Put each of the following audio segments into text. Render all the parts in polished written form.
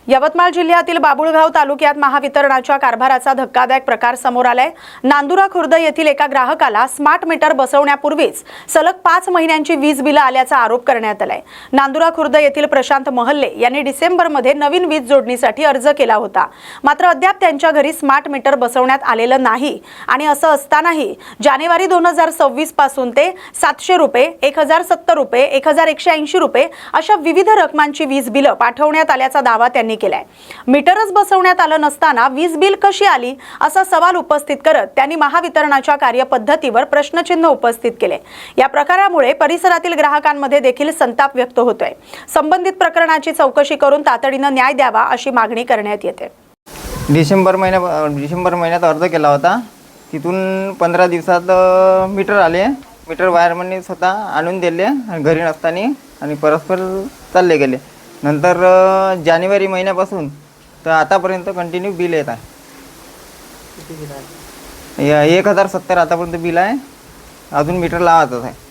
यवतमाळ जिल्ह्यातील बाबुळगाव तालुक्यात महावितरणाच्या कारभाराचा धक्कादायक प्रकार समोर आलाय। नांदुरा खुर्द येथील एका ग्राहकाला स्मार्ट मीटर बसवण्यापूर्वीच सलग 5 महिन्यांची वीज बिल आल्याचा आरोप करण्यात आलाय। नांदुरा खुर्द येथील प्रशांत महल्ले यांनी डिसेंबरमध्ये नवीन वीज जोडणीसाठी अर्ज केला होता, मात्र अद्याप त्यांच्या घरी स्मार्ट मीटर बसवण्यात आलेलं नाही आणि असं असतानाही जानेवारी 2026 पासून ते 700 रुपये, 1070 रुपये, 1180 रुपये अशा विविध रकमांची वीज बिल पाठवण्यात आल्याचा दावा त्यांनी केलाय। मीटरच बसवण्यात आलं नसताना वीज बिल कशी आली असा सवाल उपस्थित करत त्यांनी महावितरणाच्या कार्यपद्धतीवर प्रश्नचिन्ह उपस्थित केले। या प्रकारामुळे परिसरातील ग्राहकांमध्ये देखील संताप व्यक्त होतोय। संबंधित प्रकरणाची चौकशी करून तातडीने न्याय द्यावा अशी मागणी करण्यात येते। डिसेंबर महिन्यात अर्ज केला होता, तिथून 15 दिवसात मीटर आले। मीटर वायरमनने स्वतः आणून दिले घरी नसताना आणि परस्पर चालले गेले। नंतर जानेवारी महिन्यापासून तर आतापर्यंत कंटिन्यू बिल येत आहे। 1070 आतापर्यंत बिल आहे, अजून मीटर लावायचं आहे।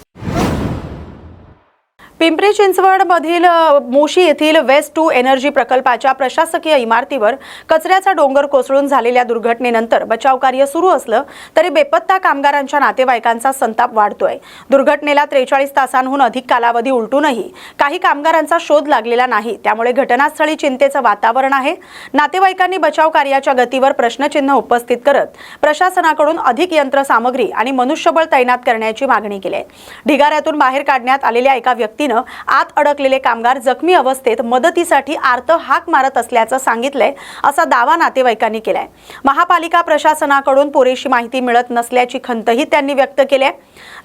पिंपरी चिंचवड मधील मोशी येथील वेस्ट टू एनर्जी प्रकल्पाच्या प्रशासकीय इमारतीवर कचऱ्याचा डोंगर कोसळून झालेल्या दुर्घटनेनंतर बचाव कार्य सुरू असलं तरी बेपत्ता कामगारांच्या नातेवाईकांचा संताप वाढतोय। दुर्घटनेला 43 तासांहून अधिक कालावधी उलटूनही काही कामगारांचा शोध लागलेला नाही, त्यामुळे घटनास्थळी चिंतेचं वातावरण आहे। नातेवाईकांनी बचाव कार्याच्या गतीवर प्रश्नचिन्ह उपस्थित करत प्रशासनाकडून अधिक यंत्रसामग्री आणि मनुष्यबळ तैनात करण्याची मागणी केली आहे। ढिगाऱ्यातून बाहेर काढण्यात आलेल्या एका व्यक्तीने आत अडकलेले कामगार जखमी अवस्थेत मदतीसाठी आर्त हाक मारत असल्याचं सांगितलंय, असा दावा नातेवाईकांनी केलाय। महापालिका प्रशासनाकडून पुरेशी माहिती मिळत नसल्याची खंतही त्यांनी व्यक्त केली आहे।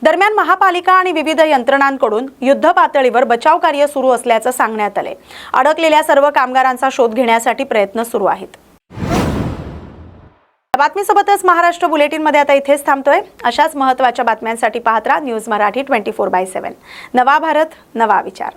दरम्यान महापालिका आणि विविध यंत्रणांकडून युद्ध पातळीवर बचाव कार्य सुरू असल्याचं सांगण्यात आलंय। अडकलेल्या सर्व कामगारांचा शोध घेण्यासाठी प्रयत्न सुरू आहेत। बातमीसोबतच महाराष्ट्र बुलेटिनमध्ये आता इथेच थांबतोय। अशाच महत्त्वाच्या बातम्यांसाठी पाहत राहा न्यूज मराठी 24/7। नवा भारत, नवा विचार।